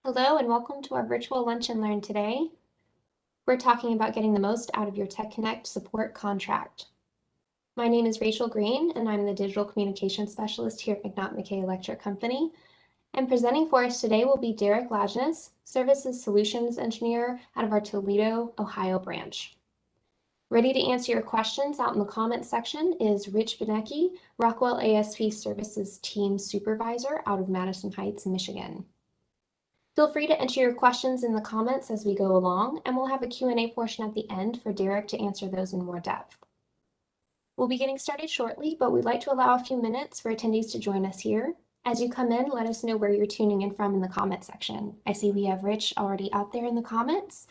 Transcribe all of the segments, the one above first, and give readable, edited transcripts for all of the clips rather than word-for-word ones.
Hello and welcome to our virtual Lunch and Learn today. We're talking about getting the most out of your TechConnect support contract. My name is Rachel Green and I'm the Digital Communications Specialist here at McNaughton-McKay Electric Company. And presenting for us today will be Derek Lajeunesse, Services Solutions Engineer out of our Toledo, Ohio branch. Ready to answer your questions out in the comments section is Rich Benecki, Rockwell ASP Services Team Supervisor out of Madison Heights, Michigan. Feel free to enter your questions in the comments as we go along, and we'll have a Q&A portion at the end for Derek to answer those in more depth. We'll be getting started shortly, but we'd like to allow a few minutes for attendees to join us here. As you come in, let us know where you're tuning in from in the comment section. I see we have Rich already out there in the comments.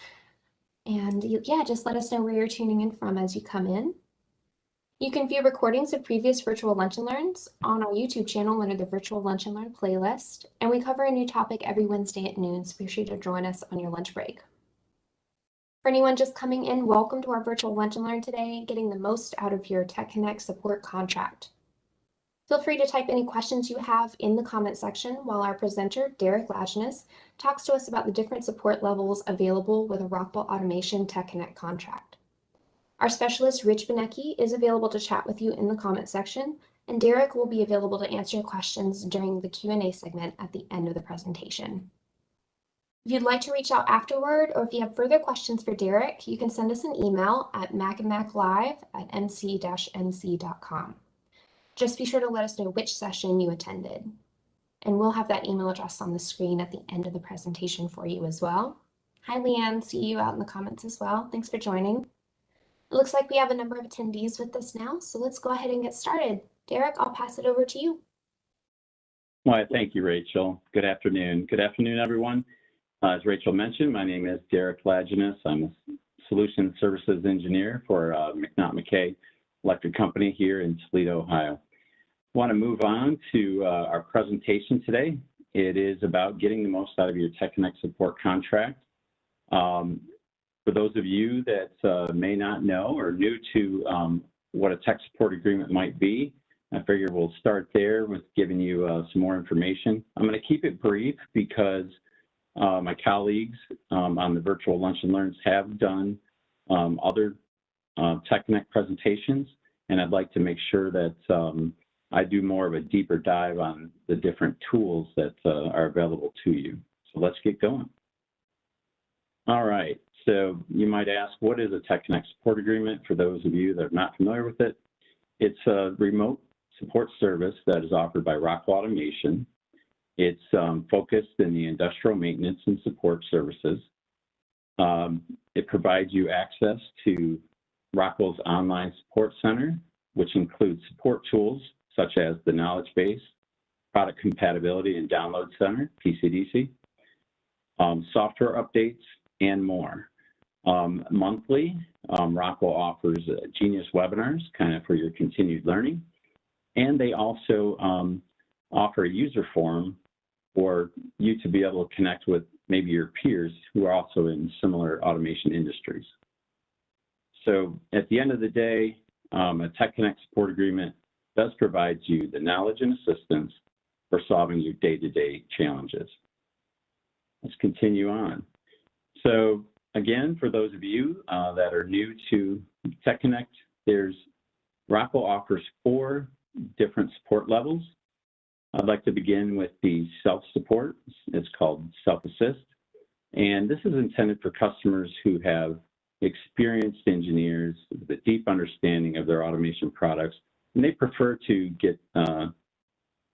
And just let us know where you're tuning in from as you come in. You can view recordings of previous virtual Lunch and Learns on our YouTube channel under the Virtual Lunch and Learn playlist, and we cover a new topic every Wednesday at noon, so be sure to join us on your lunch break. For anyone just coming in, welcome to our Virtual Lunch and Learn today, getting the most out of your TechConnect support contract. Feel free to type any questions you have in the comment section while our presenter, Derek Lajeunesse, talks to us about the different support levels available with a Rockwell Automation TechConnect contract. Our specialist, Rich Benecki, is available to chat with you in the comment section, and Derek will be available to answer your questions during the Q&A segment at the end of the presentation. If you'd like to reach out afterward, or if you have further questions for Derek, you can send us an email at macandmaclive@mc-nc.com. Just be sure to let us know which session you attended, and we'll have that email address on the screen at the end of the presentation for you as well. Hi, Leanne. See you out in the comments as well. Thanks for joining. It looks like we have a number of attendees with us now, so let's go ahead and get started. Derek, I'll pass it over to you. Well, thank you, Rachel. Good afternoon. Good afternoon, everyone. As Rachel mentioned, my name is Derek Lajeunesse. I'm a Solution Services Engineer for McNaughton-McKay Electric Company here in Toledo, Ohio. I want to move on to our presentation today. It is about getting the most out of your TechConnect support contract. For those of you that may not know or new to what a tech support agreement might be, I figure we'll start there with giving you some more information. I'm going to keep it brief because my colleagues on the virtual Lunch and Learns have done other TechConnect presentations, and I'd like to make sure that I do more of a deeper dive on the different tools that are available to you. So let's get going. All right. So you might ask, what is a TechConnect support agreement? For those of you that are not familiar with it, it's a remote support service that is offered by Rockwell Automation. It's focused in the industrial maintenance and support services. It provides you access to Rockwell's online support center, which includes support tools such as the knowledge base, product compatibility and download center, PCDC, software updates, and more. Monthly, Rockwell offers Genius webinars kind of for your continued learning, and they also offer a user forum for you to be able to connect with maybe your peers who are also in similar automation industries. So at the end of the day, a TechConnect support agreement does provide you the knowledge and assistance for solving your day-to-day challenges. Let's continue on. So again, for those of you that are new to TechConnect, Rockwell offers 4 different support levels. I'd like to begin with the self-support. It's called self-assist. And this is intended for customers who have experienced engineers with a deep understanding of their automation products, and they prefer to get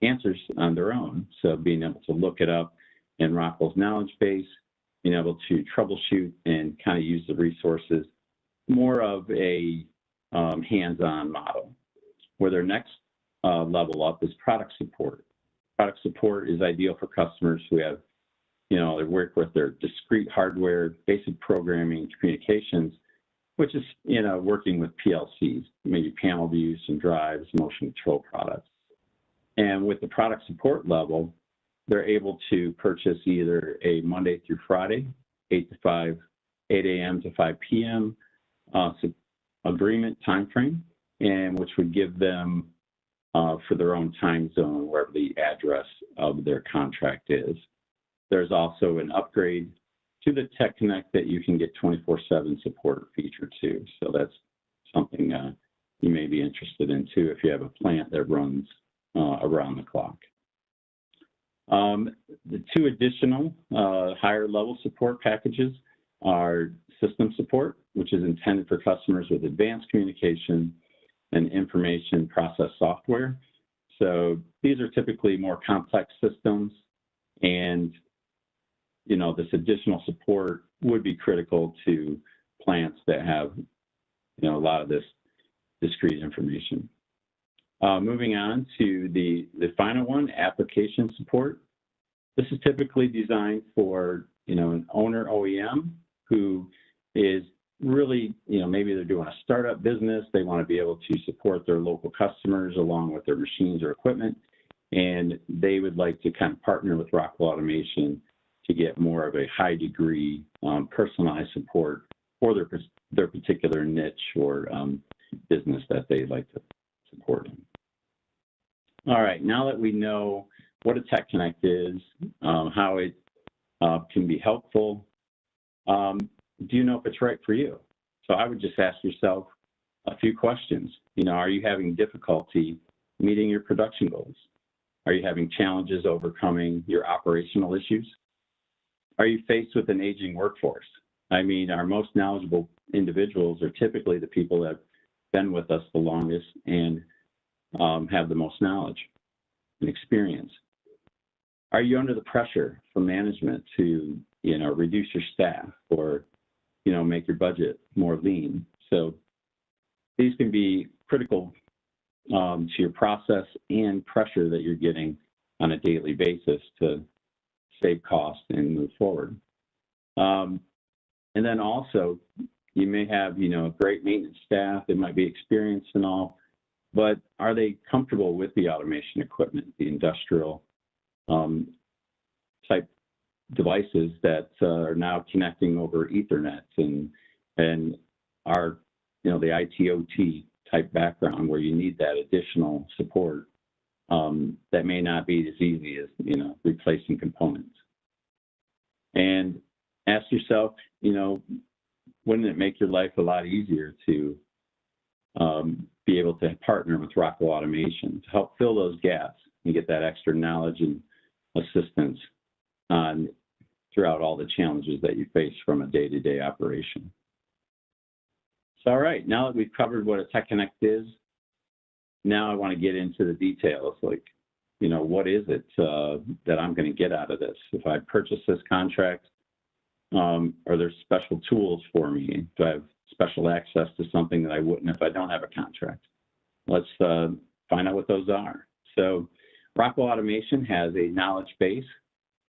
answers on their own. So being able to look it up in Rockwell's knowledge base, being able to troubleshoot and kind of use the resources, more of a hands-on model. Where their next level up is product support. Product support is ideal for customers who have, they work with their discrete hardware, basic programming, communications, which is, working with PLCs, maybe panel views, some drives, motion control products. And with the product support level, they're able to purchase either a Monday through Friday, 8 a.m. to 5 p.m. Agreement timeframe, and which would give them for their own time zone, wherever the address of their contract is. there's also an upgrade to the TechConnect that you can get 24/7 support feature too. So that's something you may be interested in too if you have a plant that runs around the clock. The two additional higher level support packages are system support, which is intended for customers with advanced communication and information process software. So these are typically more complex systems, and this additional support would be critical to plants that have a lot of this discrete information. Moving on to the final one, application support. This is typically designed for an owner OEM who is really, maybe they're doing a startup business. They want to be able to support their local customers along with their machines or equipment, and they would like to kind of partner with Rockwell Automation to get more of a high degree personalized support for their particular niche or business that they like to support in. All right, now that we know what a TechConnect is, how it can be helpful, do you know if it's right for you? So I would just ask yourself a few questions. Are you having difficulty meeting your production goals? Are you having challenges overcoming your operational issues? Are you faced with an aging workforce? I mean, our most knowledgeable individuals are typically the people that have been with us the longest and have the most knowledge and experience. Are you under the pressure from management to, reduce your staff or, make your budget more lean? So these can be critical to your process and pressure that you're getting on a daily basis to save costs and move forward. And then also, you may have, great maintenance staff. They might be experienced and all, but are they comfortable with the automation equipment, the industrial type devices that are now connecting over Ethernet and are, the IT/OT type background where you need that additional support that may not be as easy as, replacing components. And ask yourself, wouldn't it make your life a lot easier to be able to partner with Rockwell Automation to help fill those gaps and get that extra knowledge and assistance throughout all the challenges that you face from a day-to-day operation? So, all right, now that we've covered what a TechConnect is, now I want to get into the details, like, what is it that I'm going to get out of this? If I purchase this contract, are there special tools for me? Do I have special access to something that I wouldn't if I don't have a contract? Let's find out what those are. So Rockwell Automation has a knowledge base,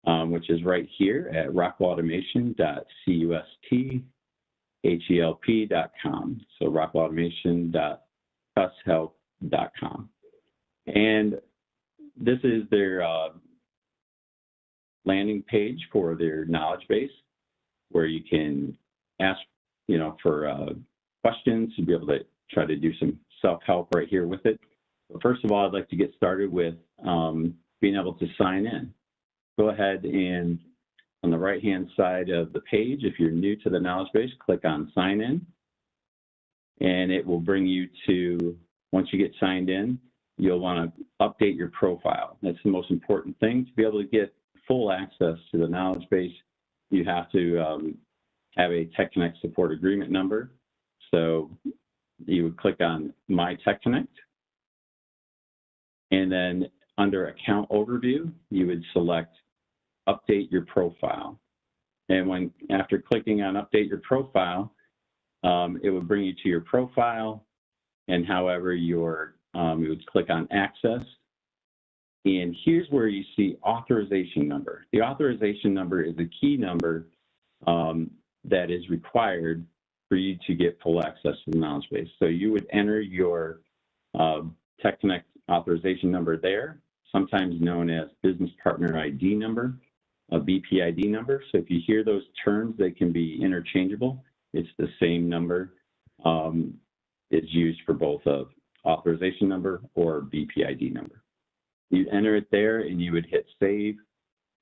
which is right here at rockwellautomation.custhelp.com. So rockwellautomation.custhelp.com. And this is their landing page for their knowledge base, where you can ask, for questions to be able to try to do some self-help right here with it. But first of all, I'd like to get started with being able to sign in. Go ahead and on the right-hand side of the page, if you're new to the knowledge base, click on Sign In. And it will bring you to, once you get signed in, you'll want to update your profile. That's the most important thing. To be able to get full access to the knowledge base, you have to have a TechConnect support agreement number. So you would click on My TechConnect. And then under Account Overview, you would select Update Your Profile. And after clicking on Update Your Profile, it would bring you to your profile. And however, you would click on Access. And here's where you see authorization number. The authorization number is a key number that is required for you to get full access to the knowledge base. So you would enter your TechConnect authorization number there, sometimes known as Business Partner ID number, a BPID number. So if you hear those terms, they can be interchangeable. It's the same number. It's used for both a authorization number or BPID number. You enter it there and you would hit save,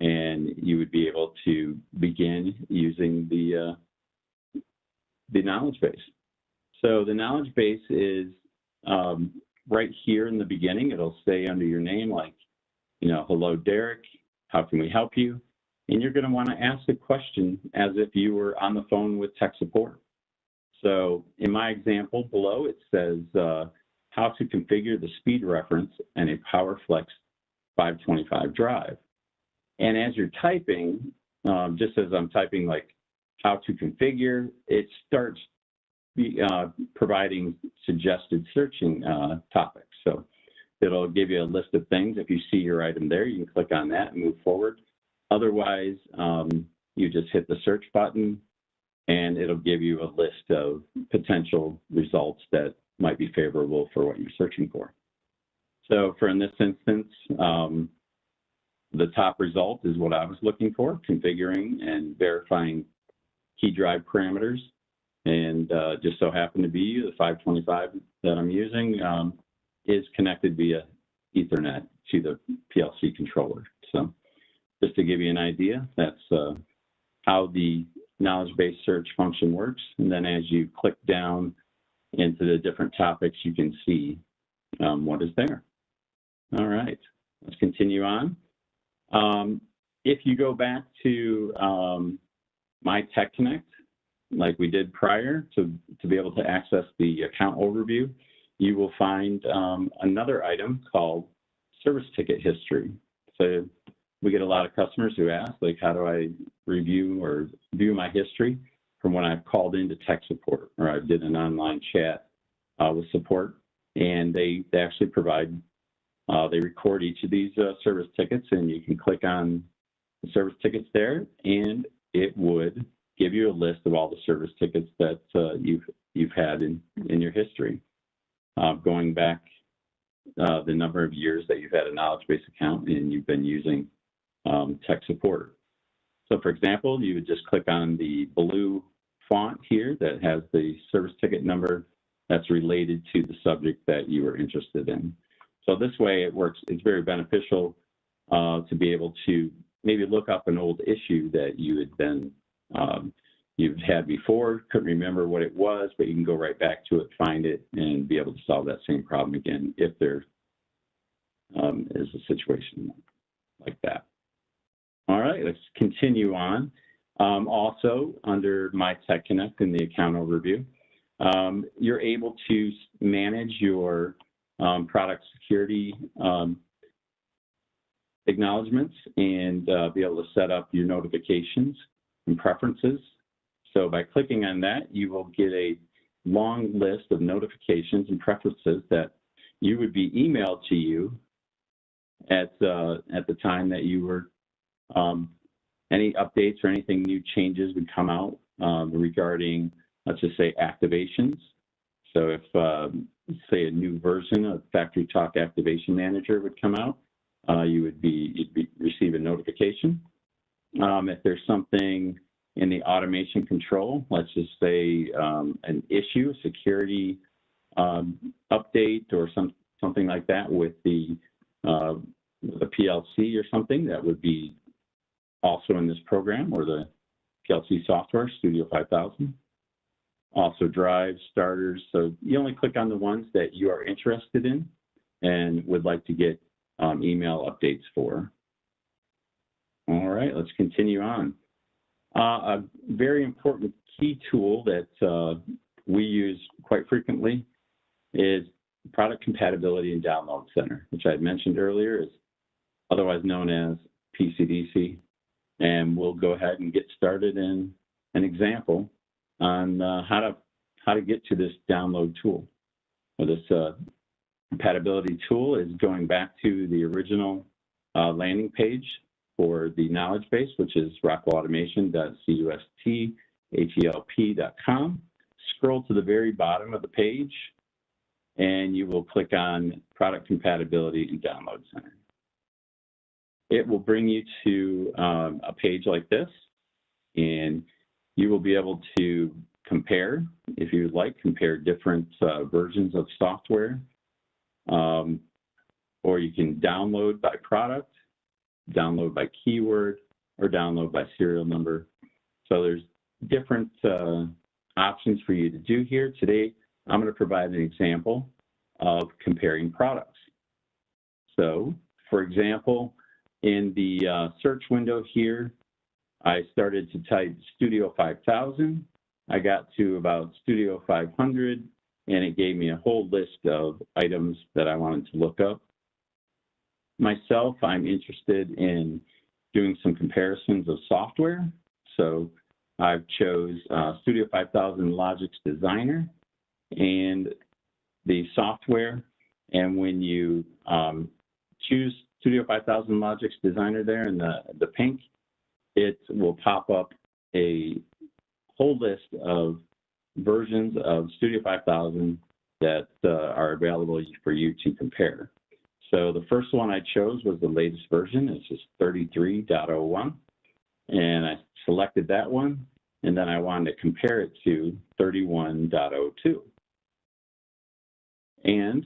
and you would be able to begin using the knowledge base. So the knowledge base is right here in the beginning. It'll say under your name, like, hello, Derek, how can we help you? And you're going to want to ask a question as if you were on the phone with tech support. So in my example below, it says how to configure the speed reference in a PowerFlex 525 drive. And as you're typing, just as I'm typing like how to configure, it starts providing suggested searching topics. So it'll give you a list of things. If you see your item there, you can click on that and move forward. Otherwise, you just hit the search button and it'll give you a list of potential results that might be favorable for what you're searching for. So in this instance, the top result is what I was looking for, configuring and verifying key drive parameters. And just so happened to be the 525 that I'm using is connected via Ethernet to the PLC controller. So just to give you an idea, that's how the knowledge-based search function works. And then as you click down into the different topics, you can see what is there. All right, let's continue on. If you go back to my TechConnect, like we did prior, to be able to access the account overview, you will find another item called service ticket history. So we get a lot of customers who ask, like, how do I review or view my history from when I've called into tech support or I did an online chat with support, and they actually provide, they record each of these service tickets, and you can click on the service tickets there, and it would give you a list of all the service tickets that you've had in your history, going back the number of years that you've had a knowledge base account and you've been using tech support. So for example, you would just click on the blue font here that has the service ticket number that's related to the subject that you were interested in. So this way it works, it's very beneficial to be able to maybe look up an old issue that you had been, you've had before, couldn't remember what it was, but you can go right back to it, find it, and be able to solve that same problem again if there is a situation like that. All right, let's continue on. Also, under My TechConnect in the account overview, you're able to manage your product security acknowledgements and be able to set up your notifications and preferences. So by clicking on that, you will get a long list of notifications and preferences that you would be emailed to you at the time that you were, any updates or anything new changes would come out regarding, let's just say, activations. So if, say, a new version of Factory Talk Activation Manager would come out, you'd receive a notification. If there's something in the automation control, let's just say an issue, a security update or something like that with the PLC or something, that would be also in this program, or the PLC software, Studio 5000. Also drives, starters. So you only click on the ones that you are interested in and would like to get email updates for. All right, let's continue on. A very important key tool that we use quite frequently is Product Compatibility and Download Center, which I had mentioned earlier, is otherwise known as PCDC. And we'll go ahead and get started in an example on how to get to this download tool. Well, this compatibility tool is going back to the original landing page for the knowledge base, which is rockwellautomation.custhelp.com. Scroll to the very bottom of the page, and you will click on Product Compatibility and Download Center. It will bring you to a page like this, and you will be able to compare, if you would like, compare different versions of software, or you can download by product, download by keyword, or download by serial number. So there's different options for you to do here. Today, I'm going to provide an example of comparing products. So, for example, in the search window here, I started to type Studio 5000. I got to about Studio 500, and it gave me a whole list of items that I wanted to look up. Myself, I'm interested in doing some comparisons of software. So I've chose Studio 5000 Logix Designer and the software. And when you choose Studio 5000 Logix Designer there in the pink, it will pop up a whole list of versions of Studio 5000 that are available for you to compare. So the first one I chose was the latest version. It's just 33.01. And I selected that one. And then I wanted to compare it to 31.02. And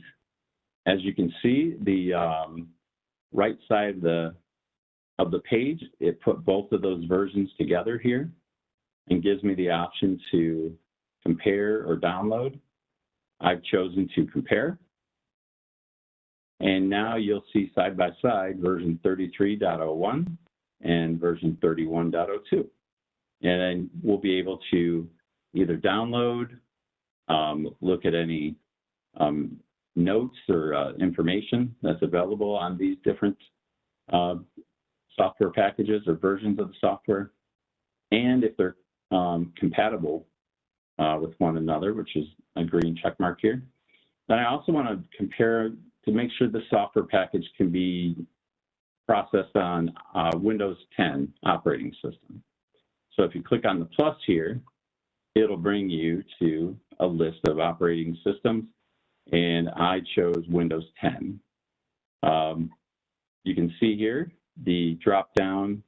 as you can see, the right side of the page, it put both of those versions together here and gives me the option to compare or download. I've chosen to compare. And now you'll see side by side version 33.01 and version 31.02. And then we'll be able to either download, look at any notes or information that's available on these different software packages or versions of the software, and if they're compatible with one another, which is a green check mark here. Then I also want to compare to make sure the software package can be processed on Windows 10 operating system. So if you click on the plus here, it'll bring you to a list of operating systems, and I chose Windows 10. You can see here the drop-down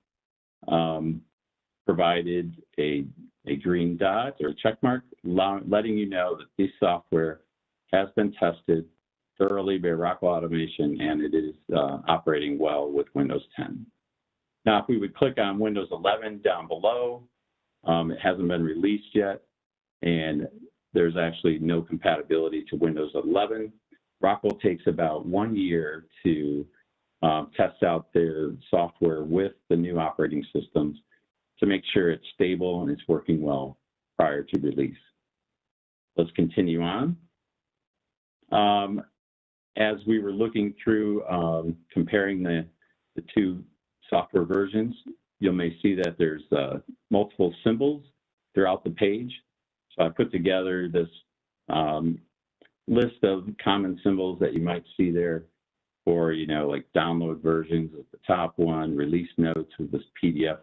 provided a green dot or check mark, letting you know that this software has been tested thoroughly by Rockwell Automation, and it is operating well with Windows 10. Now, if we would click on Windows 11 down below, it hasn't been released yet, and there's actually no compatibility to Windows 11. Rockwell takes about 1 year to test out their software with the new operating systems to make sure it's stable and it's working well prior to release. Let's continue on. As we were looking through comparing the two software versions, you may see that there's multiple symbols throughout the page. So I put together this list of common symbols that you might see there for, like download versions at the top one, release notes with this PDF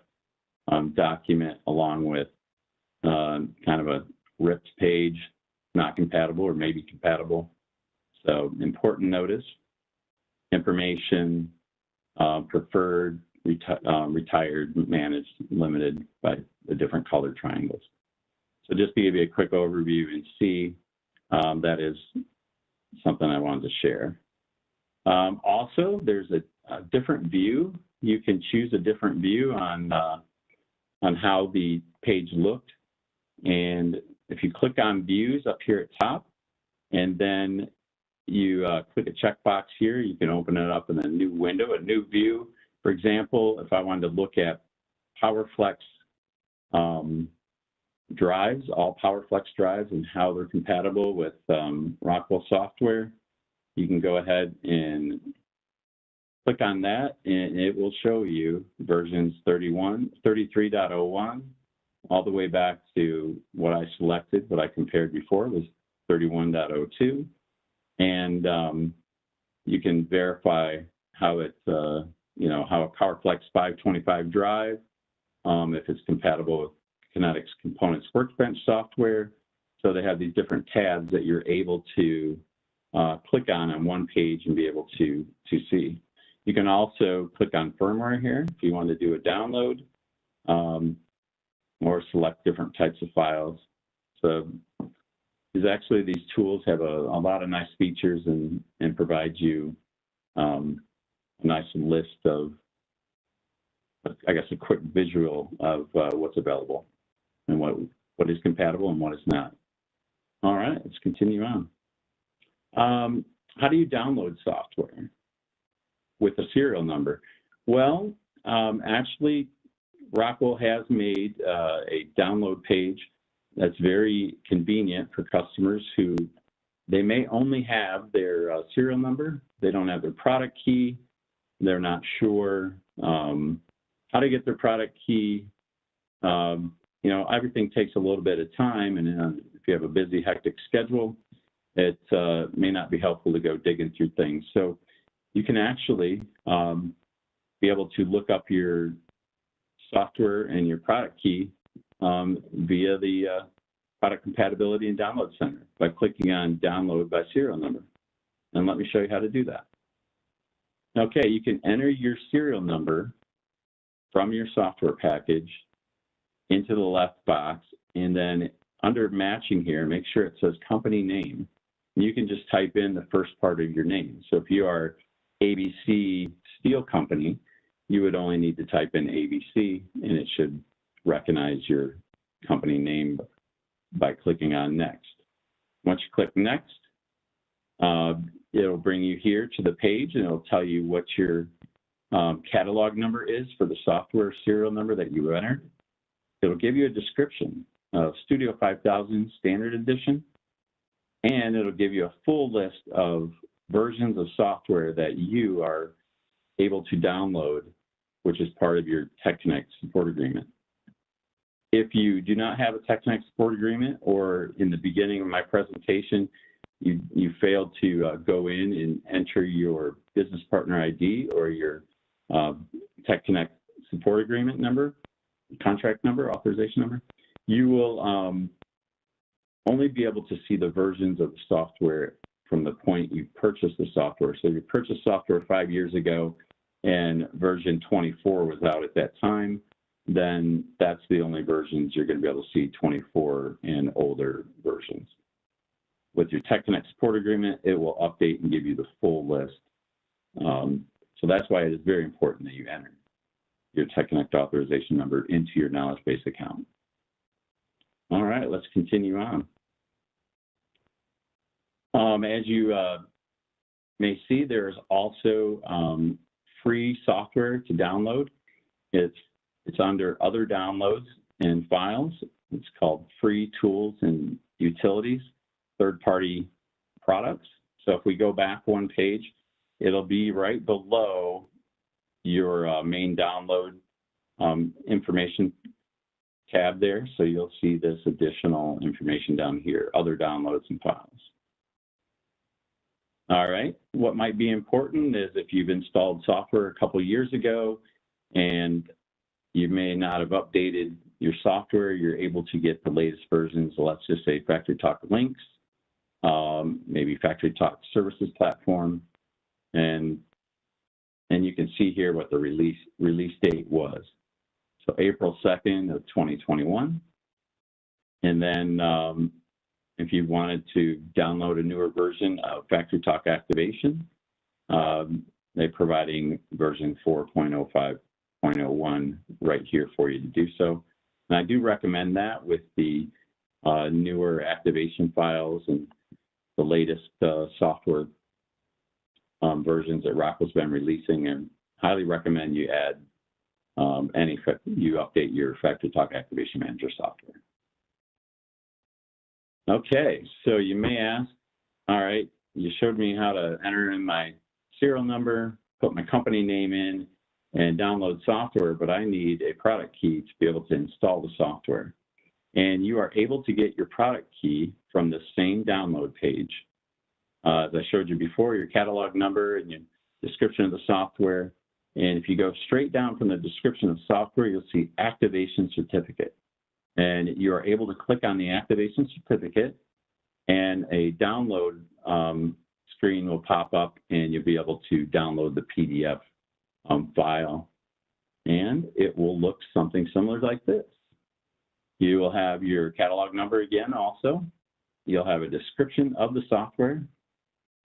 document, along with kind of a ripped page, not compatible or maybe compatible. So important notice, information, preferred, retired, managed, limited by the different colored triangles. So just to give you a quick overview and see, that is something I wanted to share. Also, there's a different view. You can choose a different view on how the page looked. And if you click on views up here at top, and then you click a checkbox here, you can open it up in a new window, a new view. For example, if I wanted to look at PowerFlex drives, all PowerFlex drives, and how they're compatible with Rockwell software, you can go ahead and click on that, and it will show you versions 33.01, all the way back to what I selected, what I compared before was 31.02. And you can verify how it's, how a PowerFlex 525 drive, if it's compatible with Kinetics Components Workbench software. So they have these different tabs that you're able to click on one page and be able to see. You can also click on firmware here if you want to do a download or select different types of files. So these tools have a lot of nice features and provide you a nice list of I guess, a quick visual of what's available and what is compatible and what is not. All right, let's continue on. How do you download software with a serial number? Well, actually, Rockwell has made a download page that's very convenient for customers who they may only have their serial number. They don't have their product key. They're not sure how to get their product key. You know, everything takes a little bit of time, and if you have a busy, hectic schedule, it may not be helpful to go digging through things. So you can actually be able to look up your software and your product key via the Product Compatibility and Download Center by clicking on Download by Serial Number. And let me show you how to do that. Okay, you can enter your serial number from your software package into the left box, and then under matching here, make sure it says company name. You can just type in the first part of your name. So if you are ABC Steel Company, you would only need to type in ABC, and it should recognize your company name by clicking on Next. Once you click Next, it'll bring you here to the page, and it'll tell you what your catalog number is for the software serial number that you entered. It'll give you a description of Studio 5000 Standard Edition, and it'll give you a full list of versions of software that you are able to download, which is part of your TechConnect support agreement. If you do not have a TechConnect support agreement, or in the beginning of my presentation, you failed to go in and enter your business partner ID or your TechConnect support agreement number, contract number, authorization number, you will only be able to see the versions of the software from the point you purchased the software. So if you purchased software 5 years ago and version 24 was out at that time, then that's the only versions you're going to be able to see, 24 and older versions. With your TechConnect support agreement, it will update and give you the full list. So that's why it is very important that you enter your TechConnect authorization number into your knowledge base account. All right, let's continue on. As you may see, there's also free software to download. It's under Other Downloads and Files. It's called Free Tools and Utilities, Third-Party Products. So if we go back one page, it'll be right below your main download information tab there. So you'll see this additional information down here, Other Downloads and Files. All right, what might be important is if you've installed software a couple years ago and you may not have updated your software, you're able to get the latest versions, let's just say FactoryTalk Links, maybe FactoryTalk Services Platform, and you can see here what the release date was. So April 2nd of 2021. And then if you wanted to download a newer version of FactoryTalk Activation, they're providing version 4.05.01 right here for you to do so. And I do recommend that with the newer activation files and the latest software versions that Rockwell's been releasing, and highly recommend you add you update your FactoryTalk Activation Manager software. Okay, so you may ask, all right, you showed me how to enter in my serial number, put my company name in, and download software, but I need a product key to be able to install the software. And you are able to get your product key from the same download page. As I showed you before, your catalog number and your description of the software. And if you go straight down from the description of software, you'll see Activation Certificate. And you are able to click on the Activation Certificate, and a download screen will pop up, and you'll be able to download the PDF file. And it will look something similar like this. You will have your catalog number again also. You'll have a description of the software,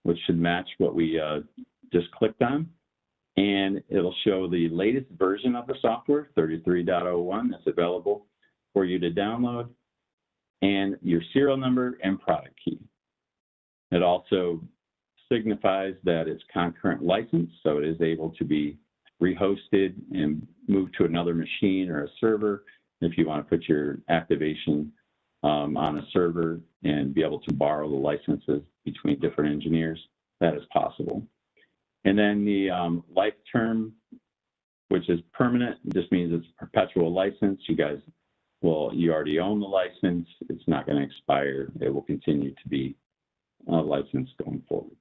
which should match what we just clicked on. and it'll show the latest version of the software, 33.01, that's available for you to download, and your serial number and product key. It also signifies that it's concurrent license, so it is able to be rehosted and moved to another machine or a server. If you want to put your activation on a server and be able to borrow the licenses between different engineers, that is possible. And then the life term, which is permanent, just means it's a perpetual license. You already own the license. It's not going to expire. It will continue to be a license going forward.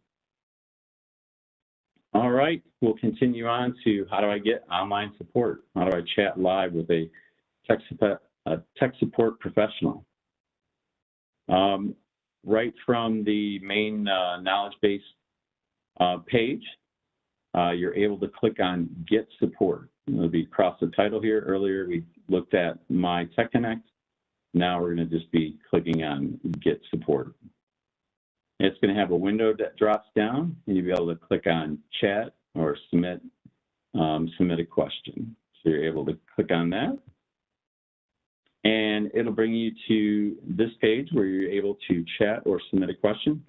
All right, we'll continue on to how do I get online support? How do I chat live with a tech support professional? Right from the main knowledge base page, you're able to click on Get Support. It'll be across the title here. Earlier, we looked at My TechConnect. Now we're going to just be clicking on Get Support. It's going to have a window that drops down, and you'll be able to click on Chat or Submit a question. So you're able to click on that. And it'll bring you to this page where you're able to chat or submit a question.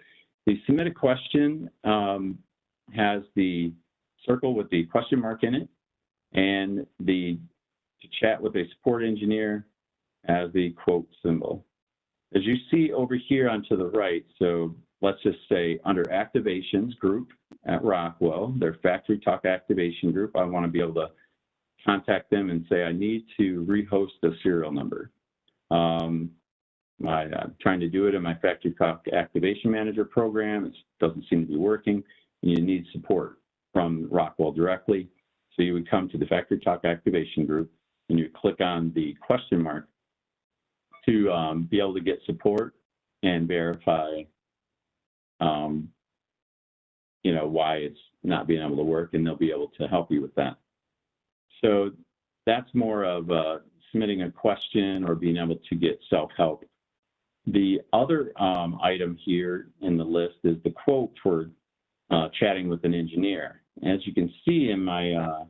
The Submit a Question has the circle with the question mark in it, and to chat with a support engineer has the quote symbol. As you see over here onto the right, so let's just say under Activations Group at Rockwell, their Factory Talk Activation Group, I want to be able to contact them and say, I need to rehost a serial number. I'm trying to do it in my Factory Talk Activation Manager program. It doesn't seem to be working. You need support from Rockwell directly. So you would come to the Factory Talk Activation Group and you click on the question mark to be able to get support and verify why it's not being able to work, and they'll be able to help you with that. So that's more of submitting a question or being able to get self-help. The other item here in the list is the quote for chatting with an engineer. As you can see in my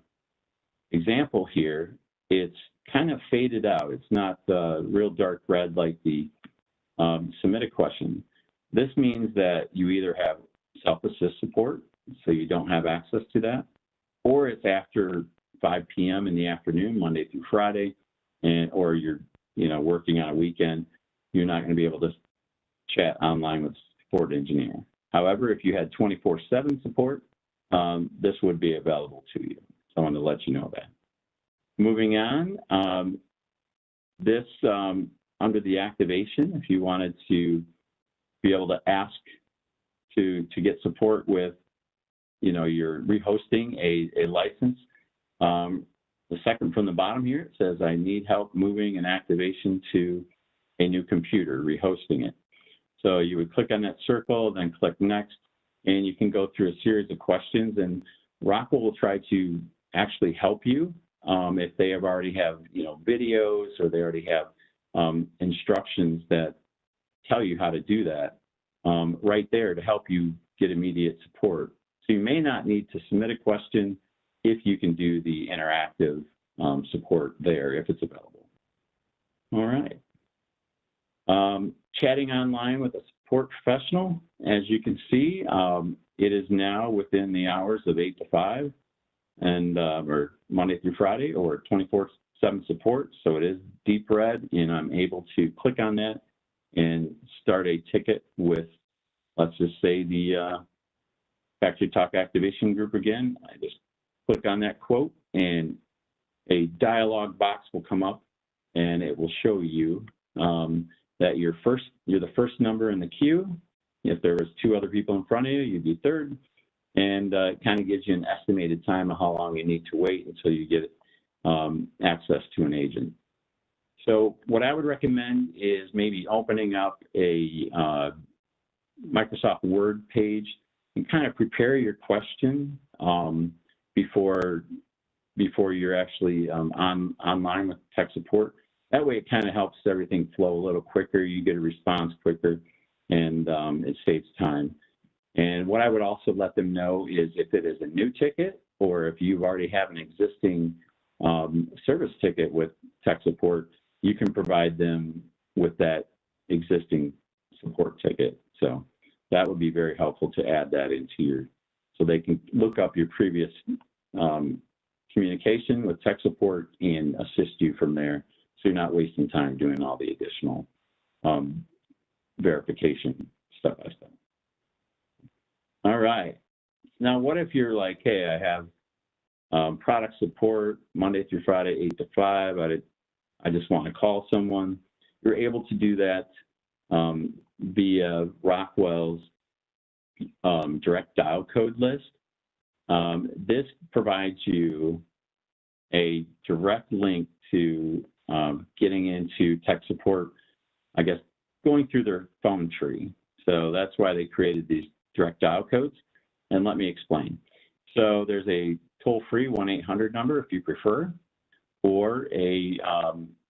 example here, it's kind of faded out. It's not real dark red like the submit a question. This means that you either have self-assist support, so you don't have access to that, or it's after 5 p.m. in the afternoon, Monday through Friday, or you're working on a weekend, you're not going to be able to chat online with a support engineer. However, if you had 24/7 support, this would be available to you. So I want to let you know that. Moving on, under the activation, if you wanted to be able to ask to get support with, you're rehosting a license. The second from the bottom here, it says, I need help moving an activation to a new computer, rehosting it. So you would click on that circle, then click Next, and you can go through a series of questions, and Rockwell will try to actually help you if they already have, videos, or they already have instructions that tell you how to do that right there to help you get immediate support. So you may not need to submit a question if you can do the interactive support there, if it's available. All right. Chatting online with a support professional, as you can see, it is now within the hours of 8 to 5, and or Monday through Friday, or 24/7 support. So it is deep red, and I'm able to click on that and start a ticket with, let's just say, the Factory Talk Activation Group again. I just click on that quote, and a dialog box will come up, and it will show you that you're the first number in the queue. If there was 2 other people in front of you, you'd be third. And it kind of gives you an estimated time of how long you need to wait until you get access to an agent. So what I would recommend is maybe opening up a Microsoft Word page and kind of prepare your question before you're actually online with tech support. That way it kind of helps everything flow a little quicker. You get a response quicker, and it saves time. And what I would also let them know is if it is a new ticket or if you already have an existing service ticket with tech support, you can provide them with that existing support ticket. So that would be very helpful to add that into your, so they can look up your previous communication with tech support and assist you from there, so you're not wasting time doing all the additional verification step by step. All right. Now, what if you're like, hey, I have product support Monday through Friday, 8 to 5. I just want to call someone. You're able to do that via Rockwell's direct dial code list. This provides you a direct link to getting into tech support, I guess, going through their phone tree. So that's why they created these direct dial codes. And let me explain. So there's a toll-free 1-800 number if you prefer, or a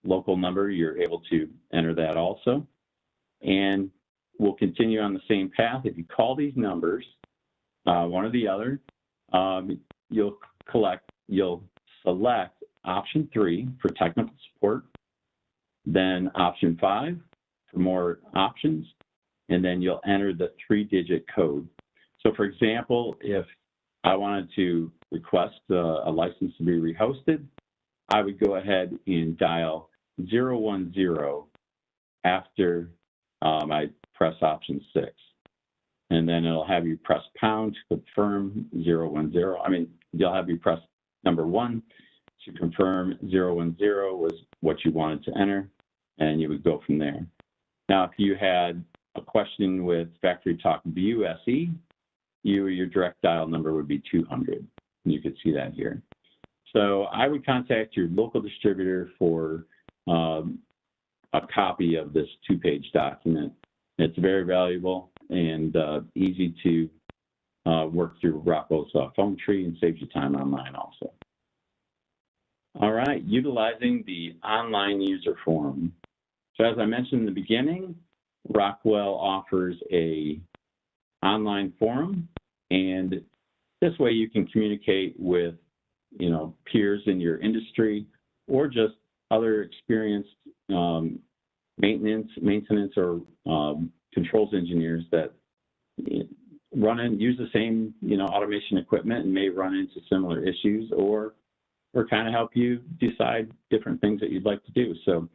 local number. You're able to enter that also. And we'll continue on the same path. If you call these numbers, one or the other, you'll select option 3 for technical support, then option 5 for more options, and then you'll enter the 3-digit code. So for example, if I wanted to request a license to be rehosted, I would go ahead and dial 010 after I press option 6. And then it'll have you press pound to confirm 010. I mean, you'll have you press number 1 to confirm 010 was what you wanted to enter, and you would go from there. Now, if you had a question with Factory Talk View SE, your direct dial number would be 200. You could see that here. So I would contact your local distributor for a copy of this 2-page document. It's very valuable and easy to work through Rockwell's phone tree, and saves you time online also. All right, utilizing the online user forum. So as I mentioned in the beginning, Rockwell offers a online forum, and this way you can communicate with peers in your industry, or just other experienced maintenance or controls engineers that use the same automation equipment and may run into similar issues, or kind of help you decide different things that you'd like to do. So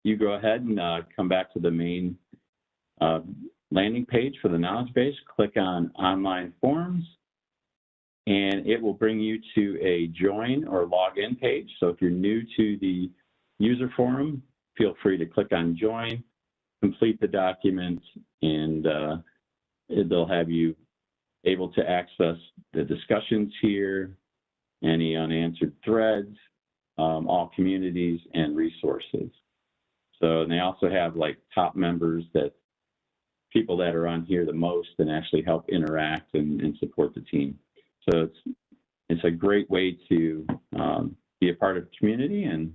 you go ahead and come back to the main landing page for the knowledge base, click on online forums, and it will bring you to a join or login page. So if you're new to the user forum, feel free to click on join, complete the document, and they'll have you able to access the discussions here, any unanswered threads, all communities and resources. So, and they also have like top members, that people that are on here the most and actually help interact and support the team. So it's a great way to be a part of the community and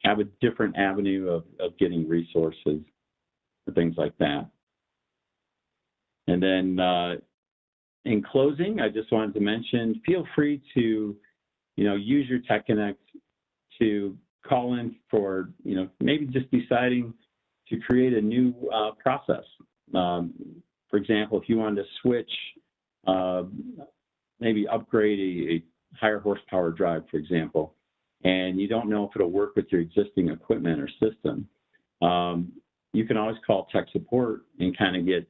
have a different avenue of getting resources for things like that. And then in closing, I just wanted to mention, feel free to use your TechConnect to call in for maybe just deciding to create a new process. For example, if you wanted to switch, maybe upgrade a higher horsepower drive, for example, and you don't know if it'll work with your existing equipment or system, you can always call tech support and kind of get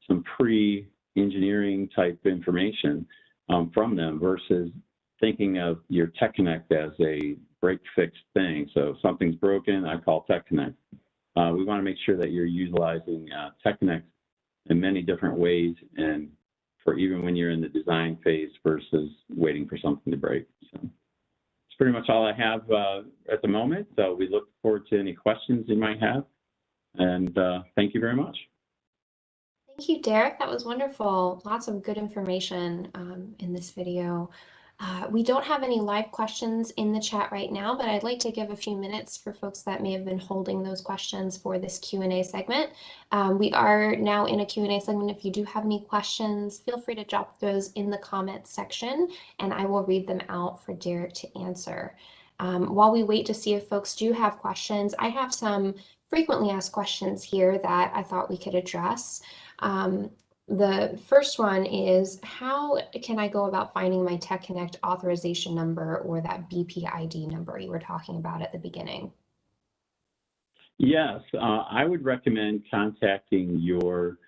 some pre-engineering type information from them, versus thinking of your TechConnect as a break-fix thing. So if something's broken, I call TechConnect. We want to make sure that you're utilizing TechConnect in many different ways, and for even when you're in the design phase versus waiting for something to break. So it's pretty much all I have at the moment. So we look forward to any questions you might have. And thank you very much. Thank you, Derek. That was wonderful. Lots of good information in this video. We don't have any live questions in the chat right now, but I'd like to give a few minutes for folks that may have been holding those questions for this Q&A segment. We are now in a Q&A segment. If you do have any questions, feel free to drop those in the comments section, and I will read them out for Derek to answer. While we wait to see if folks do have questions, I have some frequently asked questions here that I thought we could address. The first one is, how can I go about finding my TechConnect authorization number, or that BPID number you were talking about at the beginning? Yes, I would recommend contacting your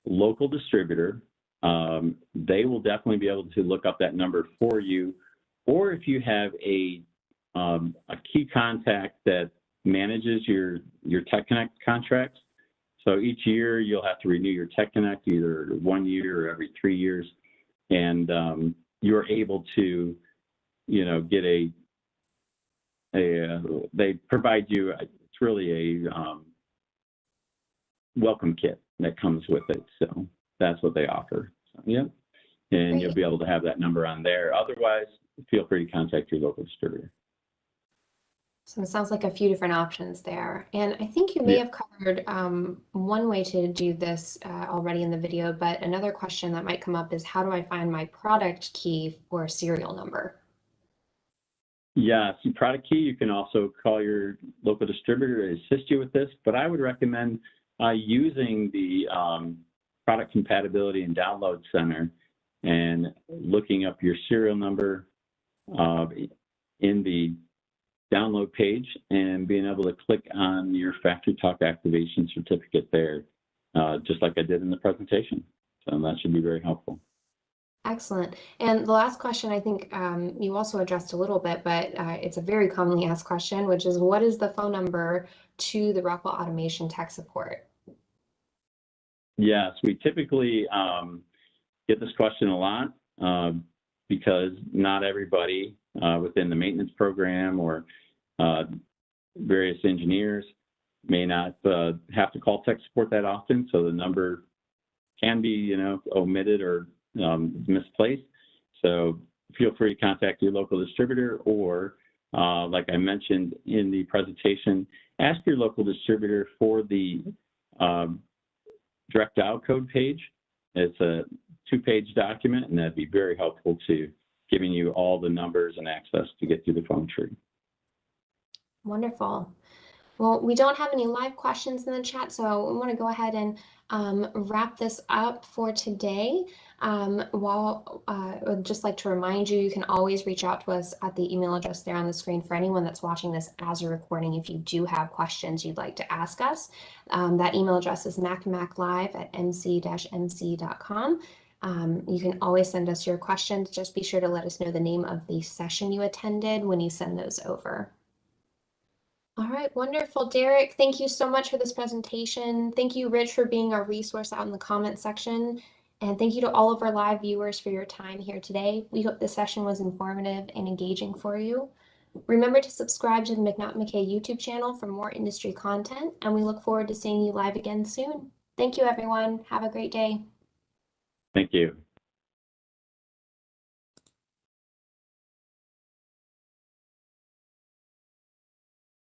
local distributor. They will definitely be able to look up that number for you. Or if you have a key contact that manages your TechConnect contracts, so each year you'll have to renew your TechConnect either 1 year or every 3 years, and you're able to, get they provide you. It's really a welcome kit that comes with it. So that's what they offer. So, yeah, and Great. you'll be able to have that number on there. Otherwise, feel free to contact your local distributor. So it sounds like a few different options there. And I think you may have covered one way to do this already in the video, but another question that might come up is, how do I find my product key or serial number? Yes, product key, you can also call your local distributor to assist you with this, but I would recommend using the Product Compatibility and Download Center and looking up your serial number in the download page and being able to click on your Factory Talk activation certificate there, just like I did in the presentation. So that should be very helpful. Excellent. And the last question, I think you also addressed a little bit, but it's a very commonly asked question, which is, what is the phone number to the Rockwell Automation tech support? Yes, we typically get this question a lot because not everybody within the maintenance program or various engineers may not have to call tech support that often, so the number can be, omitted or misplaced. So feel free to contact your local distributor, or like I mentioned in the presentation, ask your local distributor for the direct dial code page. It's a 2-page document, and that'd be very helpful to giving you all the numbers and access to get through the phone tree. Wonderful. Well, we don't have any live questions in the chat, so we want to go ahead and wrap this up for today. I'd just like to remind you, you can always reach out to us at the email address there on the screen for anyone that's watching this as a recording if you do have questions you'd like to ask us. That email address is macmaclive@mc-mc.com. You can always send us your questions. Just be sure to let us know the name of the session you attended when you send those over. All right, wonderful. Derek, thank you so much for this presentation. Thank you, Rich, for being our resource out in the comments section. And thank you to all of our live viewers for your time here today. We hope this session was informative and engaging for you. Remember to subscribe to the McNaughton-McKay YouTube channel for more industry content, and we look forward to seeing you live again soon. Thank you, everyone. Have a great day. Thank you.